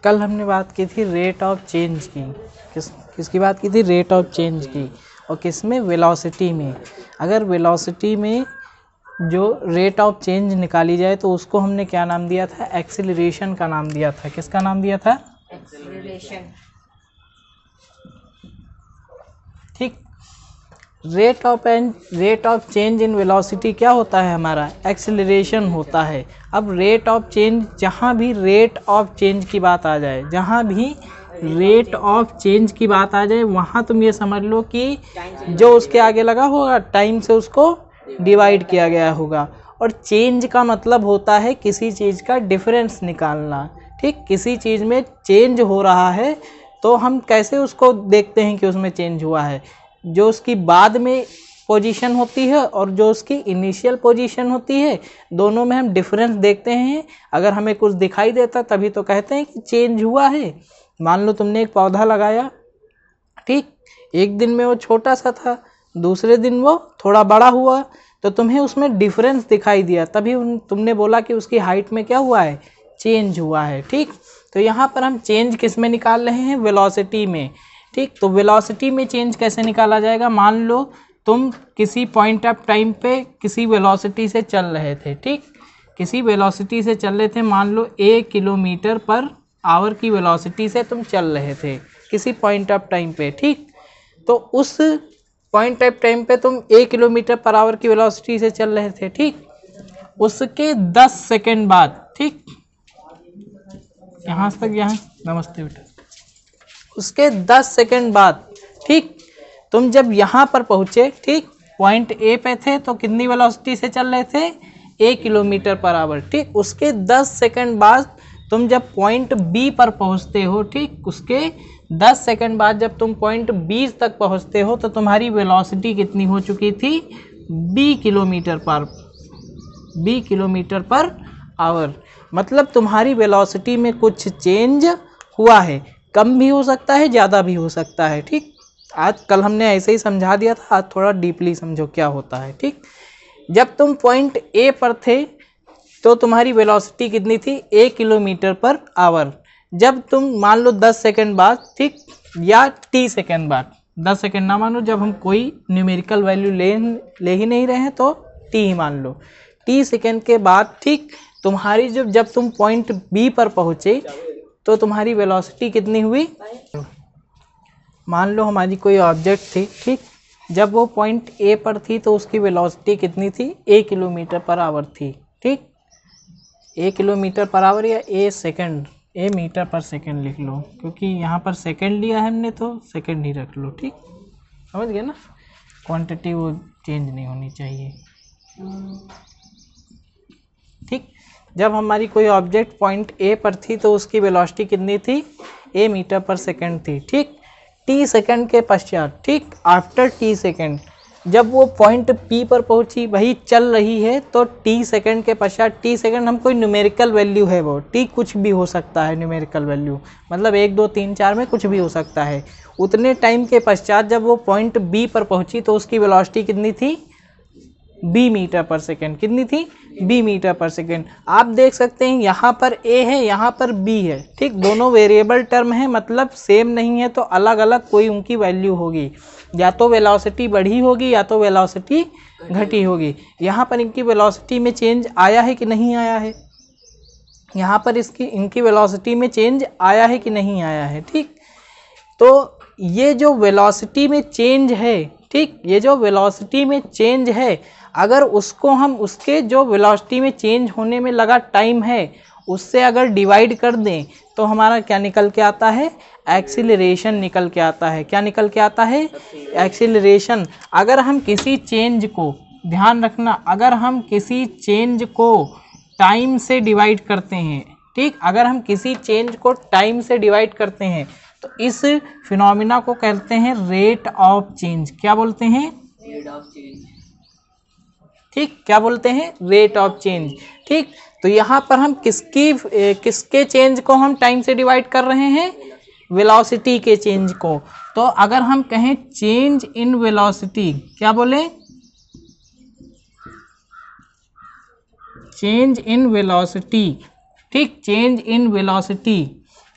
कल हमने बात की थी रेट ऑफ चेंज की। किसकी बात की थी? रेट ऑफ चेंज की। और किस में? वेलोसिटी में। अगर वेलोसिटी में जो रेट ऑफ चेंज निकाली जाए तो उसको हमने क्या नाम दिया था? एक्सीलरेशन का नाम दिया था। किसका नाम दिया था? एक्सीलरेशन। ठीक। Rate of change in velocity क्या होता है? हमारा एक्सीलरेशन होता है। अब रेट ऑफ चेंज, जहाँ भी रेट ऑफ चेंज की बात आ जाए, जहाँ भी रेट ऑफ चेंज की बात आ जाए, वहाँ तुम ये समझ लो कि जो उसके आगे लगा होगा टाइम से उसको डिवाइड किया गया होगा। और चेंज का मतलब होता है किसी चीज़ का डिफरेंस निकालना। ठीक, किसी चीज़ में चेंज हो रहा है तो हम कैसे उसको देखते हैं कि उसमें चेंज हुआ है? जो उसकी बाद में पोजीशन होती है और जो उसकी इनिशियल पोजीशन होती है, दोनों में हम डिफरेंस देखते हैं। अगर हमें कुछ दिखाई देता तभी तो कहते हैं कि चेंज हुआ है। मान लो तुमने एक पौधा लगाया, ठीक, एक दिन में वो छोटा सा था, दूसरे दिन वो थोड़ा बड़ा हुआ, तो तुम्हें उसमें डिफरेंस दिखाई दिया, तभी तुमने बोला कि उसकी हाइट में क्या हुआ है? चेंज हुआ है। ठीक, तो यहाँ पर हम चेंज किस में निकाल रहे हैं? वेलोसिटी में। ठीक, तो वेलोसिटी में चेंज कैसे निकाला जाएगा? मान लो तुम किसी पॉइंट ऑफ टाइम पे किसी वेलोसिटी से चल रहे थे। ठीक, किसी वेलोसिटी से चल रहे थे, मान लो 1 किलोमीटर पर आवर की वेलोसिटी से तुम चल रहे थे किसी पॉइंट ऑफ टाइम पे। ठीक, तो उस पॉइंट ऑफ टाइम पे तुम 1 किलोमीटर पर आवर की वेलोसिटी से चल रहे थे। ठीक, उसके 10 सेकंड बाद, ठीक, यहाँ तक, यहाँ नमस्ते बेटा, उसके 10 सेकंड बाद, ठीक, तुम जब यहाँ पर पहुँचे, ठीक, पॉइंट ए पे थे तो कितनी वेलोसिटी से चल रहे थे? 1 किलोमीटर पर आवर। ठीक, उसके 10 सेकंड बाद तुम जब पॉइंट बी पर पहुँचते हो, ठीक, उसके 10 सेकंड बाद जब तुम पॉइंट बी तक पहुँचते हो तो तुम्हारी वेलोसिटी कितनी हो चुकी थी? बी किलोमीटर पर आवर। मतलब तुम्हारी वेलोसिटी में कुछ चेंज हुआ है, कम भी हो सकता है, ज़्यादा भी हो सकता है। ठीक, आज कल हमने ऐसे ही समझा दिया था, आज थोड़ा डीपली समझो क्या होता है। ठीक, जब तुम पॉइंट ए पर थे तो तुम्हारी वेलोसिटी कितनी थी? 1 किलोमीटर पर आवर। जब तुम मान लो 10 सेकंड बाद, ठीक, या टी सेकंड बाद, 10 सेकंड ना मानो, जब हम कोई न्यूमेरिकल वैल्यू ले ही नहीं रहे हैं तो टी ही मान लो, टी सेकंड के बाद, ठीक, तुम्हारी जब तुम पॉइंट बी पर पहुँचे तो तुम्हारी वेलोसिटी कितनी हुई? मान लो हमारी कोई ऑब्जेक्ट थी, ठीक, जब वो पॉइंट ए पर थी तो उसकी वेलोसिटी कितनी थी? 1 किलोमीटर पर आवर थी। ठीक, 1 किलोमीटर पर आवर या ए मीटर पर सेकंड लिख लो, क्योंकि यहाँ पर सेकंड लिया है हमने तो सेकंड ही रख लो। ठीक, समझ गए ना? क्वांटिटी वो चेंज नहीं होनी चाहिए। ठीक, जब हमारी कोई ऑब्जेक्ट पॉइंट ए पर थी तो उसकी वेलोसिटी कितनी थी? ए मीटर पर सेकंड थी। ठीक, टी सेकंड के पश्चात, ठीक, आफ्टर टी सेकंड जब वो पॉइंट पी पर पहुंची, वही चल रही है, तो टी सेकंड के पश्चात, टी सेकंड हम कोई न्यूमेरिकल वैल्यू है, वो टी कुछ भी हो सकता है, न्यूमेरिकल वैल्यू मतलब 1 2 3 4 में कुछ भी हो सकता है। उतने टाइम के पश्चात जब वो पॉइंट बी पर पहुंची तो उसकी वेलोसिटी कितनी थी? बी मीटर पर सेकेंड। कितनी थी? बी मीटर पर सेकेंड। आप देख सकते हैं यहाँ पर ए है, यहाँ पर बी है। ठीक, दोनों वेरिएबल टर्म है, मतलब सेम नहीं है तो अलग अलग कोई उनकी वैल्यू होगी, या तो वेलोसिटी बढ़ी होगी या तो वेलोसिटी घटी होगी। यहाँ पर इनकी वेलोसिटी में चेंज आया है कि नहीं आया है? यहाँ पर इनकी वेलोसिटी में चेंज आया है कि नहीं आया है? ठीक, तो ये जो वेलोसिटी में चेंज है, ठीक, ये जो वेलोसिटी में चेंज है, अगर उसको हम उसके जो वेलोसिटी में चेंज होने में लगा टाइम है उससे अगर डिवाइड कर दें तो हमारा क्या निकल के आता है? एक्सीलरेशन निकल के आता है। क्या निकल के आता है? एक्सीलरेशन। अगर हम किसी चेंज को, ध्यान रखना, अगर हम किसी चेंज को टाइम से डिवाइड करते हैं, ठीक, अगर हम किसी चेंज को टाइम से डिवाइड करते हैं तो इस फिनोमिना को कहते हैं रेट ऑफ चेंज। क्या बोलते हैं? Rate of change. ठीक, क्या बोलते हैं? Rate of change. ठीक, तो यहाँ पर हम किसके चेंज को हम टाइम से डिवाइड कर रहे हैं? वेलोसिटी के चेंज को। तो अगर हम कहें चेंज इन वेलोसिटी, क्या बोले? Change in velocity. ठीक, चेंज इन वेलोसिटी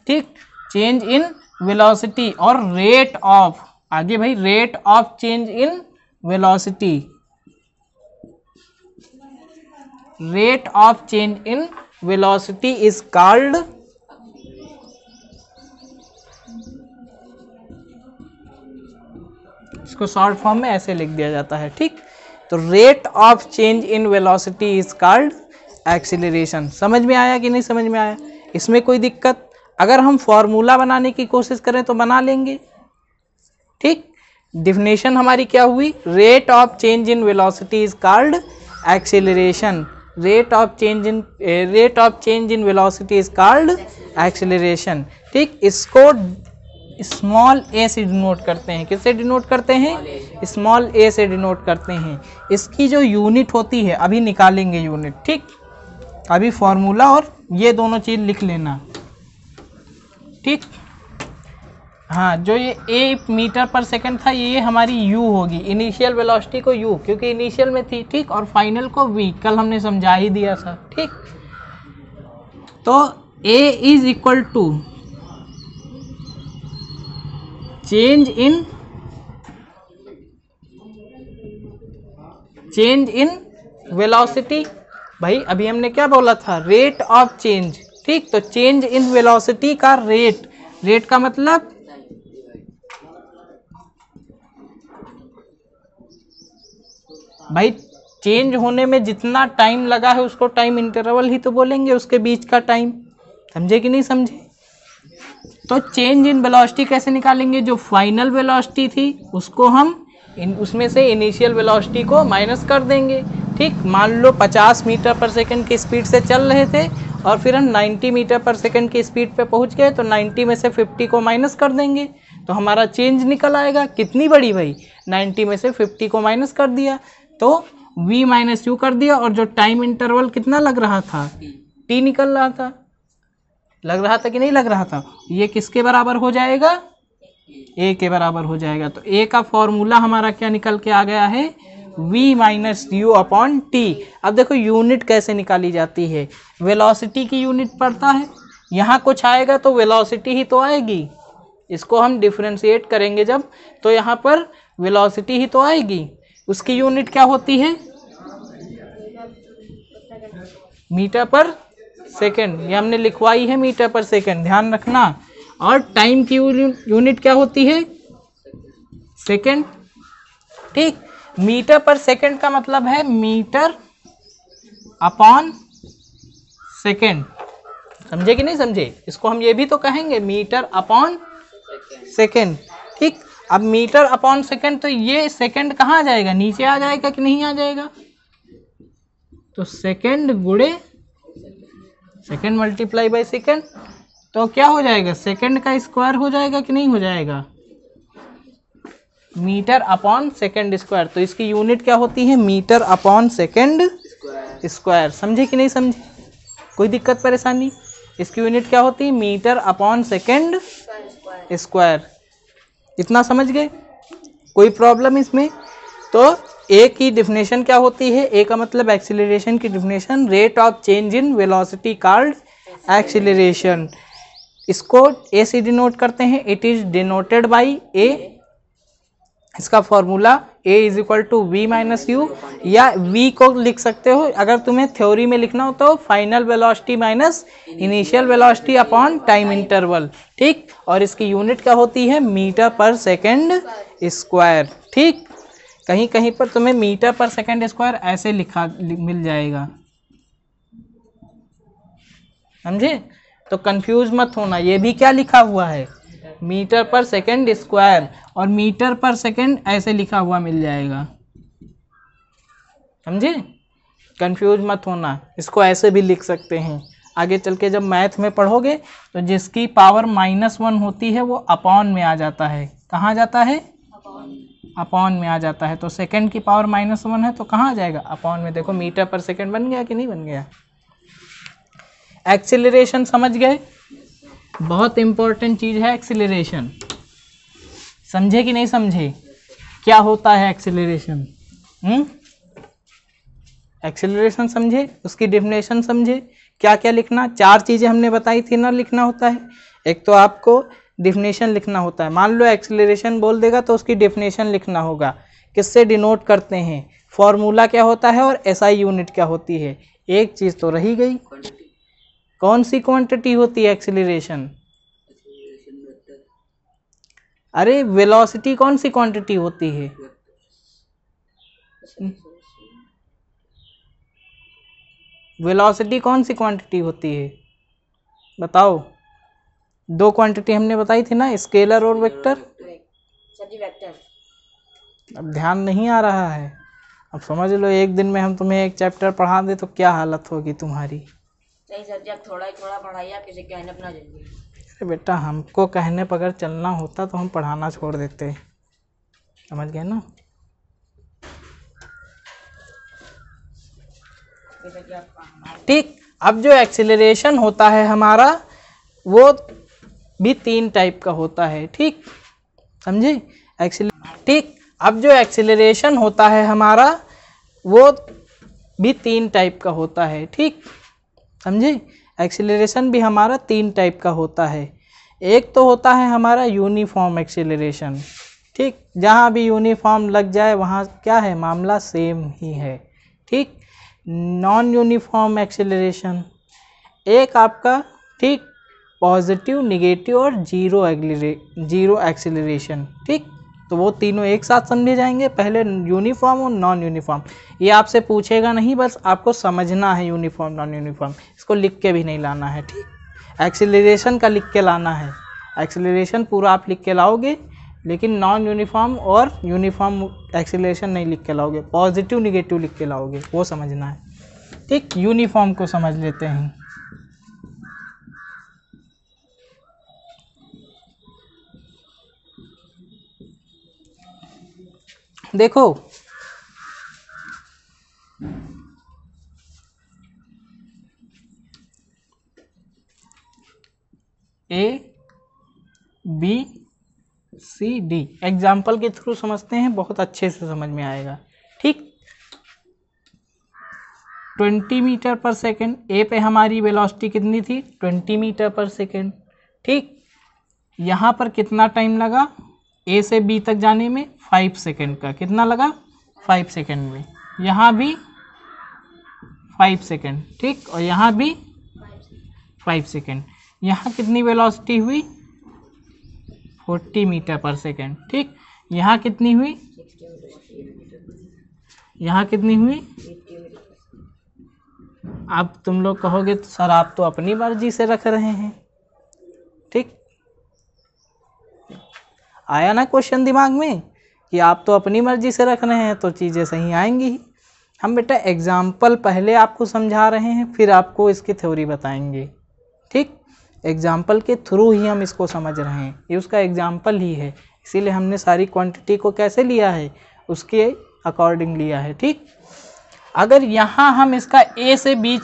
ठीक, चेंज इन वेलोसिटी और रेट ऑफ, आगे भाई rate of change in velocity, rate of change in velocity is called, इसको शॉर्ट फॉर्म में ऐसे लिख दिया जाता है। ठीक, तो rate of change in velocity is called acceleration. समझ में आया कि नहीं समझ में आया? इसमें कोई दिक्कत? अगर हम फॉर्मूला बनाने की कोशिश करें तो बना लेंगे। ठीक, डिफिनेशन हमारी क्या हुई? Rate of change in velocity is called acceleration, rate of change in velocity is called acceleration. ठीक, इसको स्मॉल ए से डिनोट करते हैं। किससे डिनोट करते हैं? स्मॉल ए से डिनोट करते हैं। इसकी जो यूनिट होती है अभी निकालेंगे यूनिट। ठीक, अभी फॉर्मूला और ये दोनों चीज लिख लेना। ठीक, हाँ, जो ये ए मीटर पर सेकंड था ये हमारी यू होगी, इनिशियल वेलोसिटी को यू क्योंकि इनिशियल में थी। ठीक, और फाइनल को वी, कल हमने समझा ही दिया था। ठीक, तो A is equal to change in velocity. भाई अभी हमने क्या बोला था? Rate of change. ठीक, तो चेंज इन वेलोसिटी का रेट, रेट का मतलब भाई चेंज होने में जितना टाइम लगा है उसको टाइम इंटरवल ही तो बोलेंगे, उसके बीच का टाइम। समझे कि नहीं समझे? तो चेंज इन वेलोसिटी कैसे निकालेंगे? जो फाइनल वेलोसिटी थी उसको हम उसमें से इनिशियल वेलोसिटी को माइनस कर देंगे। ठीक, मान लो 50 मीटर पर सेकंड की स्पीड से चल रहे थे और फिर हम 90 मीटर पर सेकंड की स्पीड पे पहुंच गए, तो 90 में से 50 को माइनस कर देंगे तो हमारा चेंज निकल आएगा। कितनी बड़ी भाई? 90 में से 50 को माइनस कर दिया तो v माइनस यू कर दिया, और जो टाइम इंटरवल कितना लग रहा था? t निकल रहा था। लग रहा था कि नहीं लग रहा था? ये किसके बराबर हो जाएगा? a के बराबर हो जाएगा। तो a का फॉर्मूला हमारा क्या निकल के आ गया है? v minus U upon T. अब देखो यूनिट कैसे निकाली जाती है। वेलोसिटी की यूनिट पड़ता है, यहाँ कुछ आएगा तो वेलोसिटी ही तो आएगी। इसको हम डिफरेंशिएट करेंगे जब, तो यहाँ पर वेलोसिटी ही तो आएगी। उसकी यूनिट क्या होती है? मीटर पर सेकंड, ये हमने लिखवाई है मीटर पर सेकंड, ध्यान रखना। और टाइम की यूनिट क्या होती है? सेकंड। ठीक, मीटर पर सेकंड का मतलब है मीटर अपॉन सेकंड। समझे कि नहीं समझे? इसको हम ये भी तो कहेंगे मीटर अपॉन सेकंड। ठीक, अब मीटर अपॉन सेकंड, तो ये सेकंड कहाँ आ जाएगा? नीचे आ जाएगा कि नहीं आ जाएगा? तो सेकंड गुणे सेकंड मल्टीप्लाई बाय सेकंड, तो क्या हो जाएगा? सेकंड का स्क्वायर हो जाएगा कि नहीं हो जाएगा? Metre upon second square. तो इसकी यूनिट क्या होती है? Metre upon second square. समझे कि नहीं समझे? कोई दिक्कत परेशानी? इसकी यूनिट क्या होती है? Metre upon second square. इतना समझ गए? कोई प्रॉब्लम इसमें? तो ए की डिफिनेशन क्या होती है? ए का मतलब एक्सीलरेशन की definition, rate of change in velocity called acceleration. इसको ए से डिनोट करते हैं, it is denoted by A. इसका formula a is equal to V minus U, या v को लिख सकते हो अगर तुम्हें थ्योरी में लिखना हो तो final velocity minus initial velocity upon time interval. ठीक, और इसकी यूनिट क्या होती है? मीटर पर सेकंड स्क्वायर। ठीक, कहीं कहीं पर तुम्हें मीटर पर सेकंड स्क्वायर ऐसे लिखा मिल जाएगा। समझे? तो कंफ्यूज मत होना, ये भी क्या लिखा हुआ है? मीटर पर सेकंड स्क्वायर, और मीटर पर सेकंड ऐसे लिखा हुआ मिल जाएगा। समझे? कंफ्यूज मत होना, इसको ऐसे भी लिख सकते हैं। आगे चल के जब मैथ में पढ़ोगे तो जिसकी पावर -1 होती है वो अपॉन में आ जाता है। कहाँ जाता है? अपॉन में आ जाता है। तो सेकंड की पावर -1 है तो कहाँ आ जाएगा? अपॉन में। देखो मीटर पर सेकंड बन गया कि नहीं बन गया? एक्सीलरेशन समझ गए? बहुत इंपॉर्टेंट चीज है एक्सीलरेशन। समझे कि नहीं समझे? क्या होता है एक्सीलरेशन? एक्सीलरेशन समझे? उसकी डेफिनेशन समझे? क्या क्या लिखना? 4 चीजें हमने बताई थी ना लिखना होता है। एक तो आपको डिफिनेशन लिखना होता है, मान लो एक्सीलरेशन बोल देगा तो उसकी डिफिनेशन लिखना होगा, किससे डिनोट करते हैं, फॉर्मूला क्या होता है और एसआई यूनिट क्या होती है। एक चीज़ तो रही गई, कौन सी क्वांटिटी होती है एक्सीलरेशन? अरे वेलोसिटी कौन सी क्वांटिटी होती है? वेलोसिटी कौन सी क्वांटिटी होती है बताओ? दो क्वांटिटी हमने बताई थी ना, स्केलर और वेक्टर। अब ध्यान नहीं आ रहा है, अब समझ लो एक दिन में हम तुम्हें एक चैप्टर पढ़ा दे तो क्या हालत होगी तुम्हारी। सही सर जी, आप थोड़ा ही थोड़ा पढ़ाइए, आप किसी कहने अपना जल्दी। अरे बेटा हमको कहने पर अगर चलना होता तो हम पढ़ाना छोड़ देते, समझ गए ना। ठीक, अब जो एक्सीलरेशन होता है हमारा वो भी 3 टाइप का होता है, ठीक समझे। ठीक, अब जो एक्सीलरेशन होता है हमारा वो भी 3 टाइप का होता है, ठीक समझे। एक्सीलरेशन भी हमारा 3 टाइप का होता है। एक तो होता है हमारा यूनिफॉर्म एक्सीलरेशन, ठीक, जहाँ भी यूनिफॉर्म लग जाए वहाँ क्या है, मामला सेम ही है, ठीक। नॉन यूनिफॉर्म एक्सीलरेशन, एक आपका ठीक पॉजिटिव, निगेटिव और जीरो एक्सीलरेशन, ठीक। तो वो तीनों एक साथ समझे जाएंगे, पहले यूनिफॉर्म और नॉन यूनिफॉर्म। ये आपसे पूछेगा नहीं, बस आपको समझना है यूनिफॉर्म नॉन यूनिफॉर्म, इसको लिख के भी नहीं लाना है, ठीक। एक्सीलरेशन का लिख के लाना है, एक्सीलरेशन पूरा आप लिख के लाओगे, लेकिन नॉन यूनिफॉर्म और यूनिफॉर्म एक्सीलरेशन नहीं लिख के लाओगे, पॉजिटिव निगेटिव लिख के लाओगे, वो समझना है, ठीक। यूनिफॉर्म को समझ लेते हैं। देखो A B C D example के थ्रू समझते हैं, बहुत अच्छे से समझ में आएगा, ठीक। 20 मीटर पर सेकेंड, ए पे हमारी वेलोसिटी कितनी थी, 20 मीटर पर सेकेंड, ठीक। यहाँ पर कितना टाइम लगा ए से बी तक जाने में, 5 सेकेंड का, कितना लगा 5 सेकेंड में। यहाँ भी 5 सेकेंड, ठीक, और यहाँ भी 5 सेकेंड। यहाँ कितनी वेलोसिटी हुई, 40 मीटर पर सेकेंड, ठीक। यहाँ कितनी हुई, यहाँ कितनी हुई। अब तुम लोग कहोगे तो सर आप तो अपनी मर्जी से रख रहे हैं, ठीक। आया ना क्वेश्चन दिमाग में कि आप तो अपनी मर्जी से रख रहे हैं तो चीज़ें सही आएंगी ही। हम बेटा एग्जाम्पल पहले आपको समझा रहे हैं, फिर आपको इसकी थ्योरी बताएंगे, ठीक। एग्जाम्पल के थ्रू ही हम इसको समझ रहे हैं, ये उसका एग्जाम्पल ही है, इसीलिए हमने सारी क्वांटिटी को कैसे लिया है, उसके अकॉर्डिंग लिया है, ठीक। अगर यहाँ हम इसका ए से बी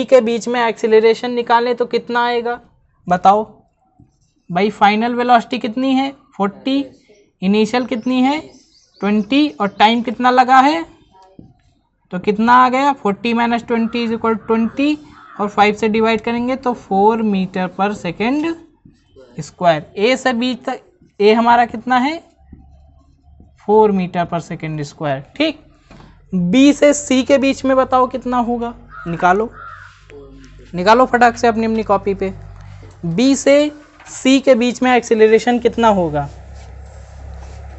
के बीच में एक्सीलरेशन निकालें तो कितना आएगा बताओ भाई। फाइनल वेलोसिटी कितनी है 40, इनिशियल कितनी है 20, और टाइम कितना लगा है, तो कितना आ गया 40 - 20 = 20, और 5 से डिवाइड करेंगे तो 4 मीटर पर सेकेंड स्क्वायर। ए से बी तक, ए हमारा कितना है 4 मीटर पर सेकेंड स्क्वायर, ठीक। बी से सी के बीच में बताओ कितना होगा, निकालो फटाक से अपनी अपनी कॉपी पे। बी से सी के बीच में एक्सीलरेशन कितना होगा,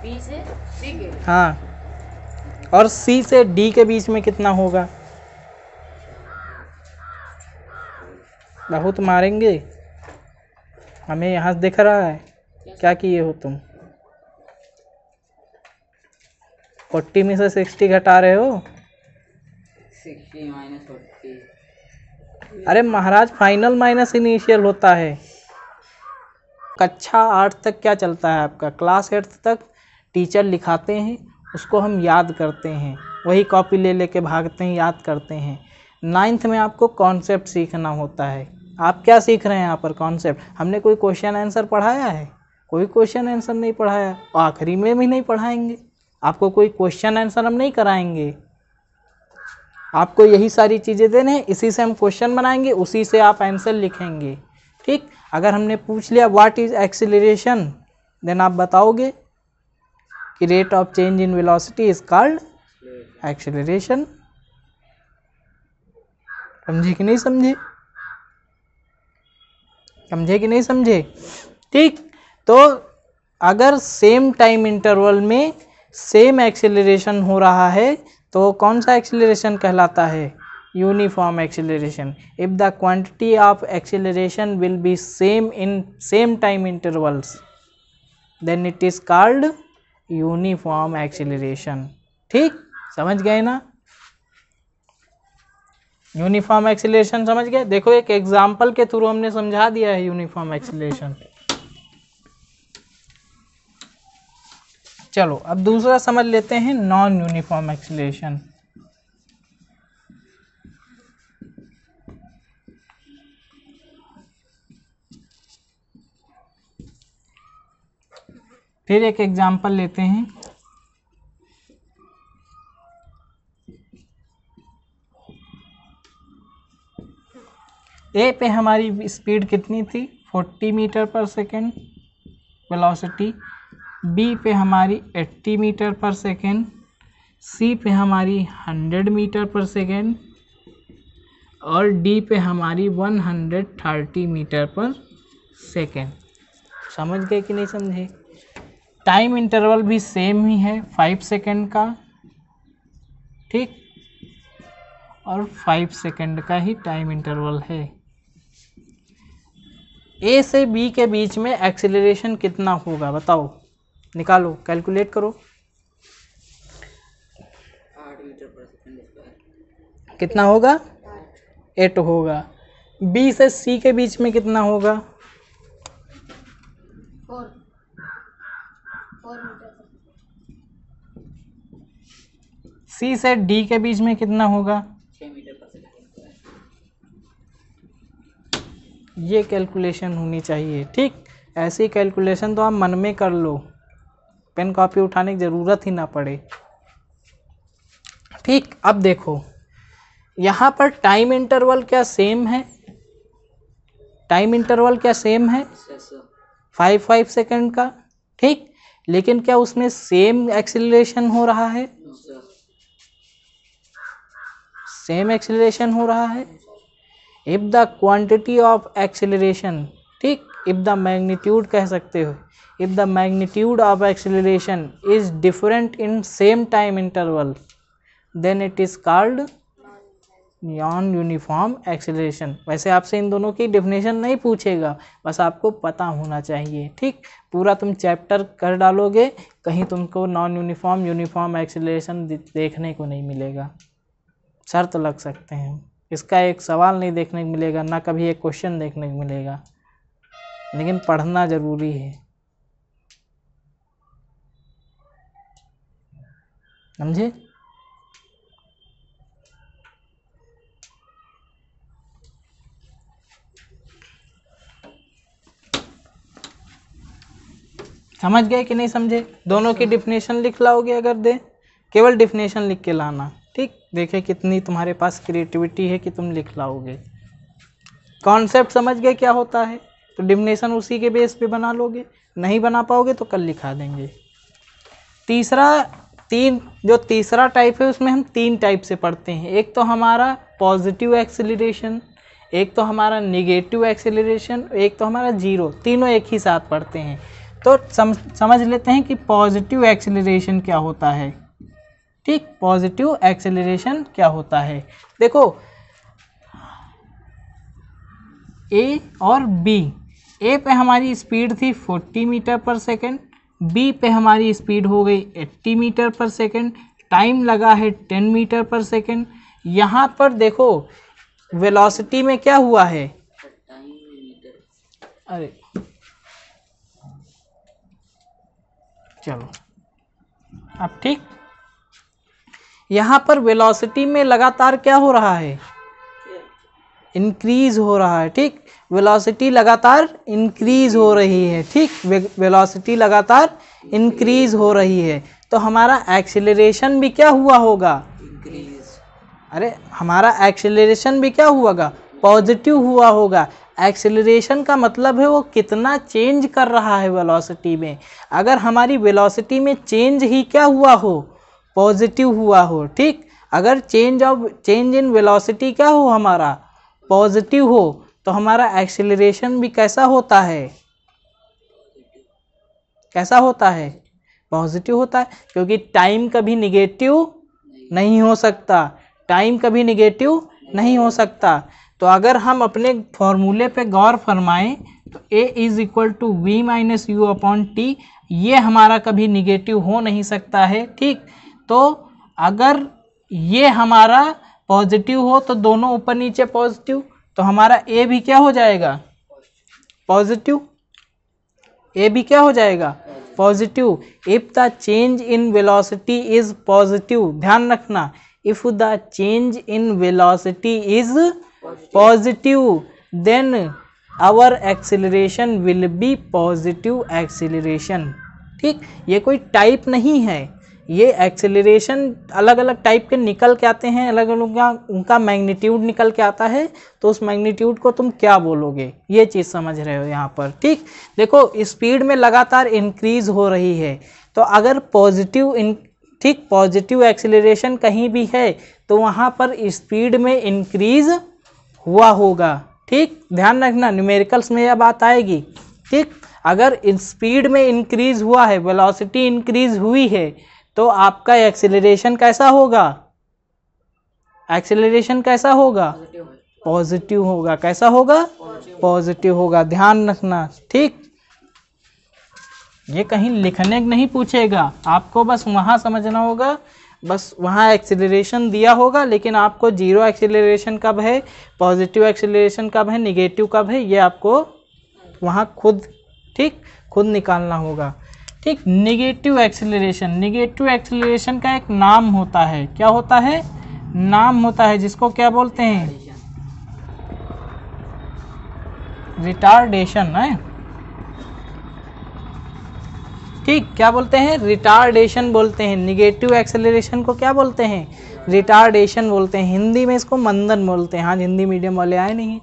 बी से सी के, हाँ, और सी से डी के बीच में कितना होगा। बहुत मारेंगे, हमें यहाँ दिख रहा है क्या किए हो तुम, 40 में से 60 घटा रहे हो। 60 - 40, अरे महाराज फाइनल माइनस इनिशियल होता है। कक्षा 8 तक क्या चलता है आपका, क्लास 8 तक टीचर लिखाते हैं, उसको हम याद करते हैं, वही कॉपी ले लेके भागते हैं, याद करते हैं। 9th में आपको कॉन्सेप्ट सीखना होता है। आप क्या सीख रहे हैं यहाँ पर, कॉन्सेप्ट। हमने कोई क्वेश्चन आंसर पढ़ाया है, कोई क्वेश्चन आंसर नहीं पढ़ाया, आखिरी में भी नहीं पढ़ाएंगे आपको, कोई क्वेश्चन आंसर हम नहीं कराएंगे। आपको यही सारी चीज़ें देने हैं, इसी से हम क्वेश्चन बनाएंगे, उसी से आप आंसर लिखेंगे, ठीक, अगर हमने पूछ लिया व्हाट इज एक्सेलरेशन, देन आप बताओगे कि rate of change in velocity is called acceleration. समझे कि नहीं समझे? समझे कि नहीं समझे? ठीक, तो अगर सेम टाइम इंटरवल में सेम एक्सेलरेशन हो रहा है तो कौन सा एक्सेलरेशन कहलाता है? Uniform acceleration. If the quantity of acceleration will be same in same time intervals then it is called uniform acceleration. ठीक, समझ गए ना? यूनिफॉर्म एक्सेलरेशन समझ गए? देखो एक एग्जांपल के थ्रू हमने समझा दिया है यूनिफॉर्म एक्सेलरेशन। चलो अब दूसरा समझ लेते हैं नॉन यूनिफॉर्म एक्सेलरेशन। फिर एक एग्जांपल लेते हैं। ए पे हमारी स्पीड कितनी थी? 40 मीटर पर सेकेंड वेलोसिटी। बी पे हमारी 80 मीटर पर सेकेंड। सी पे हमारी 100 मीटर पर सेकेंड और डी पे हमारी 130 मीटर पर सेकेंड। समझ गए कि नहीं समझे? टाइम इंटरवल भी सेम ही है 5 सेकेंड का, ठीक, और 5 सेकेंड का ही टाइम इंटरवल है। ए से बी के बीच में एक्सेलरेशन कितना होगा बताओ, निकालो, कैलकुलेट करो। 8 मीटर पर सेकंड स्क्वायर। कितना होगा? 8 होगा। बी से सी के बीच में कितना होगा? 4 मीटर। सी से डी के बीच में कितना होगा? 6 मीटर पर सेकंड स्क्वायर। ये कैलकुलेशन होनी चाहिए। ठीक, ऐसी कैलकुलेशन तो आप मन में कर लो, पेन कॉपी उठाने की ज़रूरत ही ना पड़े। ठीक, अब देखो यहाँ पर टाइम इंटरवल क्या सेम है? टाइम इंटरवल क्या सेम है? 5 सेकंड का, ठीक, लेकिन क्या उसमें सेम एक्सेलरेशन हो रहा है? सेम एक्सेलरेशन हो रहा है। If the quantity of acceleration, ठीक, इफ द मैग्नीट्यूड कह सकते हो, if the magnitude of acceleration is different in same time interval then it is called non uniform acceleration. वैसे आपसे इन दोनों की डेफिनेशन नहीं पूछेगा, बस आपको पता होना चाहिए। ठीक, पूरा तुम चैप्टर कर डालोगे, कहीं तुमको नॉन यूनिफॉर्म यूनिफॉर्म एक्सेलरेशन देखने को नहीं मिलेगा। शर्त लग सकते हैं, इसका एक सवाल नहीं देखने को मिलेगा, ना कभी एक क्वेश्चन देखने को मिलेगा, लेकिन पढ़ना ज़रूरी है। समझे? समझ गए कि नहीं समझे? दोनों की डेफिनेशन लिख लाओगे अगर दे, केवल डेफिनेशन लिख के लाना। ठीक, देखे कितनी तुम्हारे पास क्रिएटिविटी है कि तुम लिख लाओगे। कॉन्सेप्ट समझ गए क्या होता है, तो डेफिनेशन उसी के बेस पे बना लोगे। नहीं बना पाओगे तो कल लिखा देंगे। तीसरा टाइप है, उसमें हम 3 टाइप से पढ़ते हैं। एक तो हमारा पॉजिटिव एक्सेलरेशन, एक तो हमारा निगेटिव एक्सेलरेशन, एक तो हमारा जीरो। तीनों एक ही साथ पढ़ते हैं। तो समझ लेते हैं कि पॉजिटिव एक्सेलरेशन क्या होता है। ठीक, पॉजिटिव एक्सेलरेशन क्या होता है? देखो ए और बी, ए पे हमारी स्पीड थी 40 मीटर पर सेकेंड, बी पे हमारी स्पीड हो गई 80 मीटर पर सेकेंड, टाइम लगा है 10 मीटर पर सेकेंड। यहाँ पर देखो वेलोसिटी में क्या हुआ है? अरे चलो अब ठीक, यहाँ पर वेलोसिटी में लगातार क्या हो रहा है? इंक्रीज हो रहा है। ठीक, वेलोसिटी लगातार इंक्रीज हो रही है। ठीक, वेलोसिटी लगातार इंक्रीज हो रही है, तो हमारा एक्सेलरेशन भी क्या हुआ होगा? इंक्रीज। अरे हमारा एक्सेलरेशन भी क्या हुआ होगा? पॉजिटिव हुआ होगा। एक्सेलरेशन का मतलब है वो कितना चेंज कर रहा है वेलोसिटी में। अगर हमारी वेलोसिटी में चेंज ही क्या हुआ हो, पॉजिटिव हुआ हो, ठीक, अगर चेंज इन वेलोसिटी क्या हो हमारा, पॉजिटिव हो, तो हमारा एक्सेलरेशन भी कैसा होता है, कैसा होता है, पॉजिटिव होता है, क्योंकि टाइम कभी निगेटिव नहीं हो सकता, टाइम कभी निगेटिव नहीं हो सकता। तो अगर हम अपने फॉर्मूले पे गौर फरमाएं तो a is equal to V minus U upon T, ये हमारा कभी निगेटिव हो नहीं सकता है, ठीक। तो अगर ये हमारा पॉजिटिव हो तो दोनों ऊपर नीचे पॉजिटिव, तो हमारा a भी क्या हो जाएगा, पॉजिटिव, a भी क्या हो जाएगा, positive. If the change in velocity is positive, ध्यान रखना, if the change in velocity is positive then our acceleration will be positive acceleration, ठीक। ये कोई टाइप नहीं है, ये एक्सेलरेशन अलग अलग टाइप के निकल के आते हैं, अलग अलग उनका मैग्नीट्यूड निकल के आता है, तो उस मैग्नीट्यूड को तुम क्या बोलोगे, ये चीज़ समझ रहे हो यहाँ पर, ठीक। देखो स्पीड में लगातार इंक्रीज हो रही है, तो अगर पॉजिटिव ठीक पॉजिटिव एक्सेलरेशन कहीं भी है तो वहाँ पर स्पीड में इंक्रीज हुआ होगा, ठीक, ध्यान रखना, न्यूमेरिकल्स में यह बात आएगी, ठीक। अगर स्पीड में इंक्रीज हुआ है, वेलोसिटी इंक्रीज हुई है, तो आपका एक्सेलरेशन कैसा होगा, एक्सेलरेशन कैसा होगा, पॉजिटिव होगा, कैसा होगा, पॉजिटिव होगा, ध्यान रखना, ठीक। ये कहीं लिखने नहीं पूछेगा, आपको बस वहाँ समझना होगा, बस वहाँ एक्सेलरेशन दिया होगा, लेकिन आपको जीरो एक्सेलरेशन कब है, पॉजिटिव एक्सेलरेशन कब है, निगेटिव कब है, ये आपको वहाँ खुद, ठीक, खुद निकालना होगा, ठीक। निगेटिव एक्सेलरेशन का एक नाम होता है, क्या होता है, नाम होता है, जिसको क्या बोलते हैं, रिटार्डेशन है, ठीक, क्या बोलते हैं, रिटार्डेशन बोलते हैं। निगेटिव एक्सेलरेशन को क्या बोलते हैं, रिटार्डेशन बोलते हैं, हिंदी में इसको मंदन बोलते हैं। हाँ, हिंदी मीडियम वाले आए नहीं,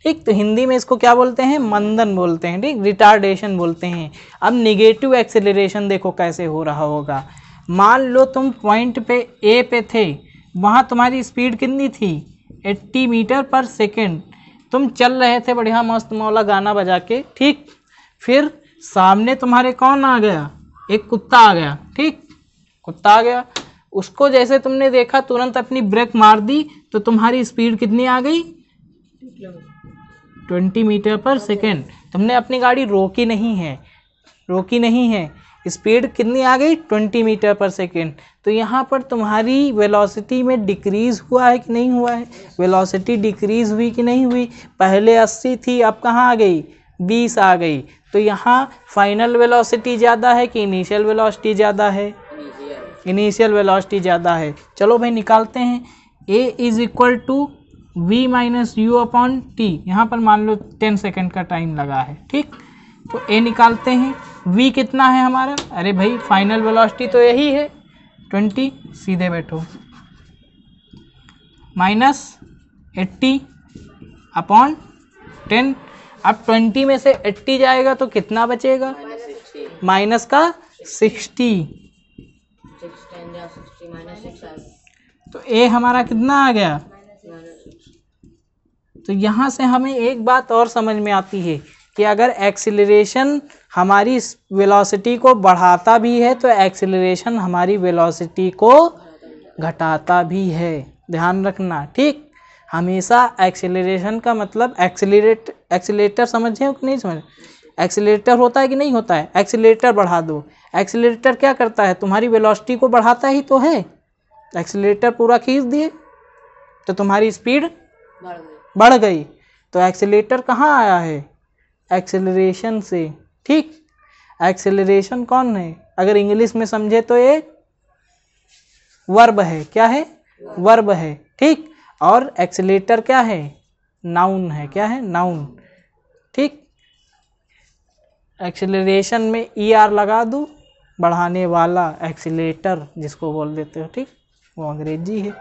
ठीक, तो हिंदी में इसको क्या बोलते हैं, मंदन बोलते हैं, ठीक, रिटार्डेशन बोलते हैं। अब निगेटिव एक्सेलरेशन देखो कैसे हो रहा होगा। मान लो तुम पॉइंट पे ए पे थे, वहाँ तुम्हारी स्पीड कितनी थी, 80 मीटर पर सेकेंड, तुम चल रहे थे बढ़िया मस्त मौला गाना बजा के, ठीक, फिर सामने तुम्हारे कौन आ गया, एक कुत्ता आ गया, ठीक, कुत्ता आ गया, उसको जैसे तुमने देखा तुरंत अपनी ब्रेक मार दी, तो तुम्हारी स्पीड कितनी आ गई, 20 मीटर पर सेकेंड। तुमने अपनी गाड़ी रोकी नहीं है, स्पीड कितनी आ गई, 20 मीटर पर सेकेंड। तो यहाँ पर तुम्हारी वेलोसिटी में डिक्रीज हुआ है कि नहीं हुआ है, वेलोसिटी डिक्रीज हुई कि नहीं हुई, पहले 80 थी, अब कहाँ आ गई, 20 आ गई। तो यहाँ फाइनल वेलोसिटी ज़्यादा है कि इनिशियल वेलोसिटी ज़्यादा है, इनिशियल वेलोसिटी ज़्यादा है। चलो भाई निकालते हैं, a is equal to V minus U upon T, यहाँ पर मान लो 10 सेकेंड का टाइम लगा है, ठीक, तो a निकालते हैं, v कितना है हमारा, अरे भाई फाइनल वेलोसिटी तो यही है 20, सीधे बैठो, माइनस 80 अपॉन 10, अब 20 में से 80 जाएगा तो कितना बचेगा, माइनस का 60, तो a हमारा कितना आ गया। तो यहाँ से हमें एक बात और समझ में आती है कि अगर एक्सीलरेशन हमारी वेलोसिटी को बढ़ाता भी है तो एक्सीलरेशन हमारी वेलोसिटी को घटाता भी है, ध्यान रखना, ठीक। हमेशा एक्सेलरेशन का मतलब एक्सीलेटर समझे हो कि नहीं समझे, एक्सीलेटर होता है कि नहीं होता है, एक्सीलेटर बढ़ा दो, एक्सीलेटर क्या करता है, तुम्हारी वेलोसिटी को बढ़ाता ही तो है, एक्सीलेटर पूरा खींच दिए तो तुम्हारी स्पीड बढ़ गई, तो एक्सीलेटर कहाँ आया है, एक्सेलरेशन से, ठीक। एक्सेलरेशन कौन है, अगर इंग्लिश में समझे तो ये वर्ब है, क्या है, वर्ब है, ठीक, और एक्सीलेटर क्या है, नाउन है, क्या है, नाउन, ठीक। एक्सेलरेशन में ER लगा दूँ, बढ़ाने वाला, एक्सीलेटर जिसको बोल देते हो, ठीक, वो अंग्रेजी है,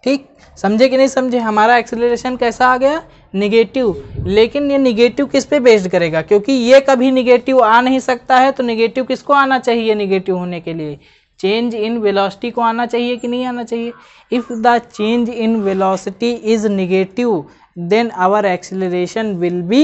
ठीक, समझे कि नहीं समझे? हमारा एक्सेलरेशन कैसा आ गया? निगेटिव। लेकिन ये निगेटिव किस पे बेस्ड करेगा? क्योंकि ये कभी निगेटिव आ नहीं सकता है, तो निगेटिव किसको आना चाहिए? निगेटिव होने के लिए चेंज इन वेलोसिटी को आना चाहिए कि नहीं आना चाहिए? If the change in velocity is negative then our acceleration will be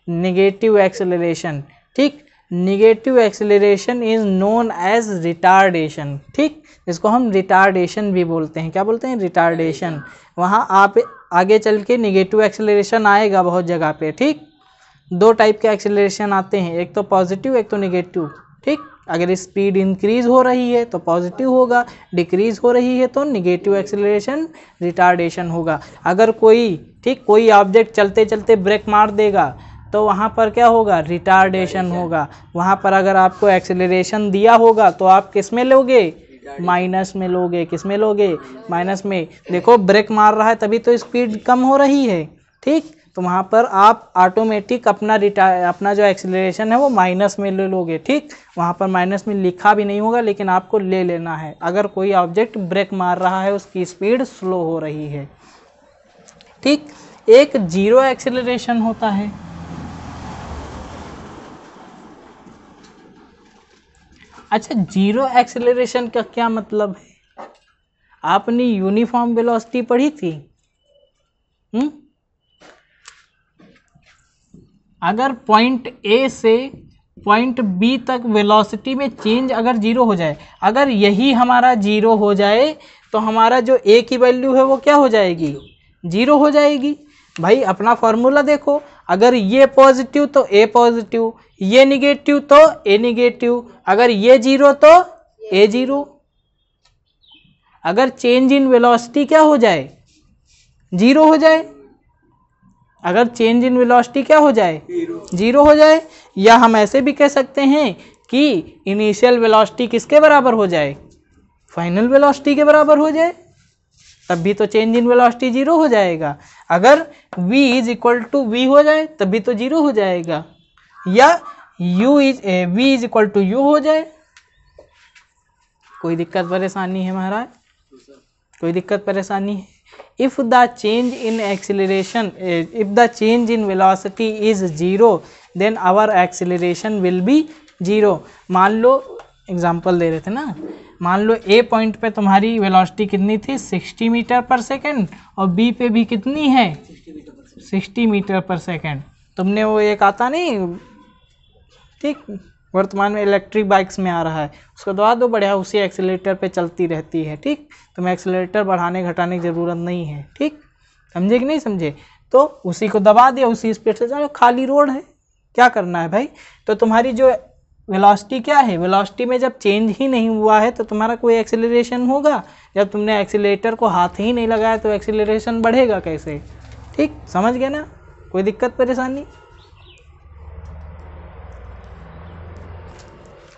negative acceleration. ठीक, negative acceleration is known as retardation. ठीक, इसको हम रिटार्डेशन भी बोलते हैं। क्या बोलते हैं? रिटार्डेशन। वहाँ आप आगे चल के निगेटिव एक्सेलरेशन आएगा बहुत जगह पे। ठीक, दो टाइप के एक्सेलरेशन आते हैं, एक तो पॉजिटिव एक तो निगेटिव। ठीक, अगर स्पीड इंक्रीज हो रही है तो पॉजिटिव होगा, डिक्रीज हो रही है तो निगेटिव एक्सेलरेशन रिटार्डेशन होगा। अगर कोई ऑब्जेक्ट चलते चलते ब्रेक मार देगा तो वहाँ पर क्या होगा? रिटार्डेशन होगा। वहाँ पर अगर आपको एक्सेलरेशन दिया होगा तो आप किस में लोगे? माइनस में लोगे। किस में लोगे? माइनस में। देखो ब्रेक मार रहा है तभी तो स्पीड कम हो रही है। ठीक, तो वहाँ पर आप ऑटोमेटिक अपना जो एक्सेलरेशन है वो माइनस में ले लोगे। ठीक, वहाँ पर माइनस में लिखा भी नहीं होगा लेकिन आपको ले लेना है। अगर कोई ऑब्जेक्ट ब्रेक मार रहा है उसकी स्पीड स्लो हो रही है। ठीक, एक जीरो एक्सेलरेशन होता है। अच्छा, जीरो एक्सेलरेशन का क्या मतलब है? आपने यूनिफॉर्म वेलोसिटी पढ़ी थी? अगर पॉइंट ए से पॉइंट बी तक वेलोसिटी में चेंज अगर जीरो हो जाए, अगर यही हमारा जीरो हो जाए तो हमारा जो ए की वैल्यू है वो क्या हो जाएगी? जीरो हो जाएगी। भाई अपना फॉर्मूला देखो, अगर ये पॉजिटिव तो ए पॉजिटिव, ये निगेटिव तो ए निगेटिव, अगर ये जीरो तो ए जीरो। अगर चेंज इन वेलोसिटी क्या हो जाए? जीरो हो जाए। अगर चेंज इन वेलोसिटी क्या हो जाए? जीरो हो जाए। या हम ऐसे भी कह सकते हैं कि इनिशियल वेलोसिटी किसके बराबर हो जाए? फाइनल वेलोसिटी के बराबर हो जाए, तब भी तो चेंज इन वेलोसिटी जीरो हो जाएगा। अगर v is equal to V हो जाए तब भी तो जीरो हो जाएगा, या v is equal to U हो जाए। कोई दिक्कत परेशानी है महाराज? कोई दिक्कत परेशानी है? If the change in acceleration, if the change in velocity is zero then our acceleration will be zero. मान लो एग्जांपल दे रहे थे ना, मान लो ए पॉइंट पे तुम्हारी वेलोसिटी कितनी थी? 60 मीटर पर सेकेंड, और बी पे भी कितनी है? 60 मीटर पर सेकेंड। तुमने वो एक आता नहीं, ठीक, वर्तमान में इलेक्ट्रिक बाइक्स में आ रहा है, उसको दबा दो, बढ़िया उसी एक्सीलरेटर पे चलती रहती है। ठीक, तुम्हें एक्सीलरेटर बढ़ाने घटाने की ज़रूरत नहीं है। ठीक, समझे कि नहीं समझे? तो उसी को दबा दिया, उसी स्पीड से जाओ, खाली रोड है, क्या करना है भाई? तो तुम्हारी जो वेलोसिटी क्या है? वेलोसिटी में जब चेंज ही नहीं हुआ है तो तुम्हारा कोई एक्सेलरेशन होगा? जब तुमने एक्सीलरेटर को हाथ ही नहीं लगाया तो एक्सेलरेशन बढ़ेगा कैसे? ठीक, समझ गए ना? कोई दिक्कत परेशानी?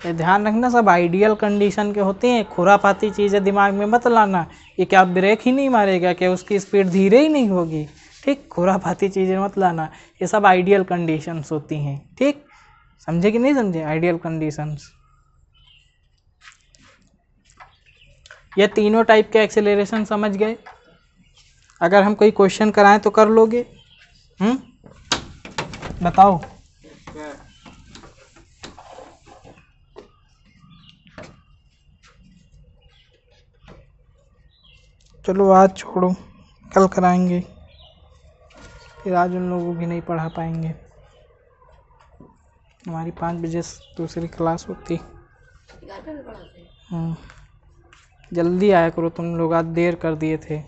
ये ध्यान रखना, सब आइडियल कंडीशन के होते हैं। खुरापाती चीज़ें दिमाग में मत लाना, ये क्या ब्रेक ही नहीं मारेगा, क्या उसकी स्पीड धीरे ही नहीं होगी? ठीक, खुरापाती चीज़ें मत लाना, ये सब आइडियल कंडीशंस होती हैं। ठीक, समझे कि नहीं समझे? Ideal conditions. ये तीनों टाइप के एक्सेलरेशन समझ गए? अगर हम कोई क्वेश्चन कराएं तो कर लोगे? बताओ। चलो आज छोड़ो, कल कराएंगे, फिर आज उन लोगों को भी नहीं पढ़ा पाएंगे। हमारी 5 बजे दूसरी क्लास होती। जल्दी आया करो तुम लोग, आज देर कर दिए थे।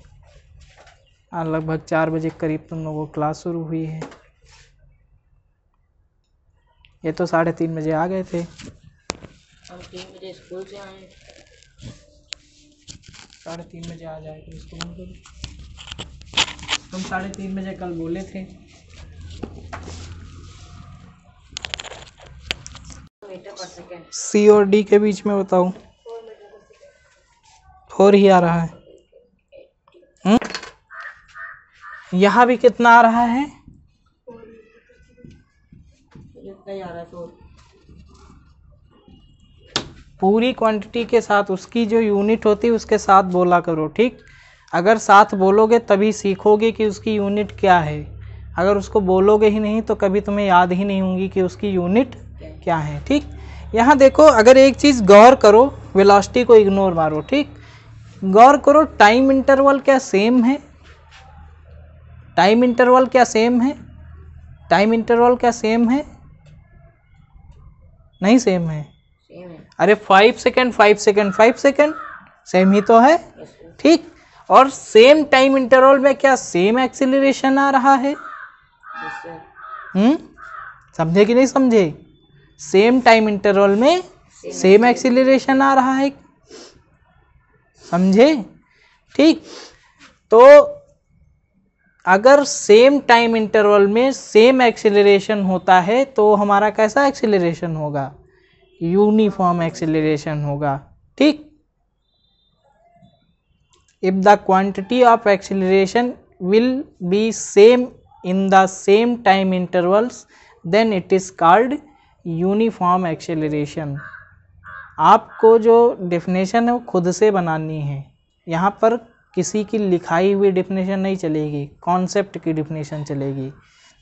आज लगभग 4 बजे करीब तुम लोगों को क्लास शुरू हुई है। ये तो 3:30 बजे आ गए थे। हम 3 बजे स्कूल से आए। 3:30 बजे आ जाए तो इसको बंद करो। तुम 3:30 बजे कल बोले थे। मीटर पर सेकेंड। सी और डी के बीच में बताओ। 4 ही आ रहा है। यहाँ भी कितना आ रहा है? नहीं आ रहा है तो पूरी क्वांटिटी के साथ, उसकी जो यूनिट होती है उसके साथ बोला करो। ठीक, अगर साथ बोलोगे तभी सीखोगे कि उसकी यूनिट क्या है, अगर उसको बोलोगे ही नहीं तो कभी तुम्हें याद ही नहीं होगी कि उसकी यूनिट क्या है। ठीक, यहाँ देखो, अगर एक चीज़ गौर करो, वेलोसिटी को इग्नोर मारो। ठीक, गौर करो, टाइम इंटरवल क्या सेम है? टाइम इंटरवल क्या सेम है? टाइम इंटरवल क्या सेम है? नहीं सेम है। सेम है। अरे 5 सेकेंड 5 सेकेंड 5 सेकेंड सेम ही तो है। ठीक, और सेम टाइम इंटरवल में क्या सेम एक्सीलरेशन आ रहा है? समझे कि नहीं समझे? सेम टाइम इंटरवल में सेम एक्सीलरेशन आ रहा है, समझे? ठीक, तो अगर सेम टाइम इंटरवल में सेम एक्सीलरेशन होता है तो हमारा कैसा एक्सीलरेशन होगा? यूनिफॉर्म एक्सीलरेशन होगा। ठीक, if the quantity of acceleration will be same in the same time intervals then it is called uniform acceleration. आपको जो डेफिनेशन है वो खुद से बनानी है, यहाँ पर किसी की लिखाई हुई डेफिनेशन नहीं चलेगी, कॉन्सेप्ट की डेफिनेशन चलेगी।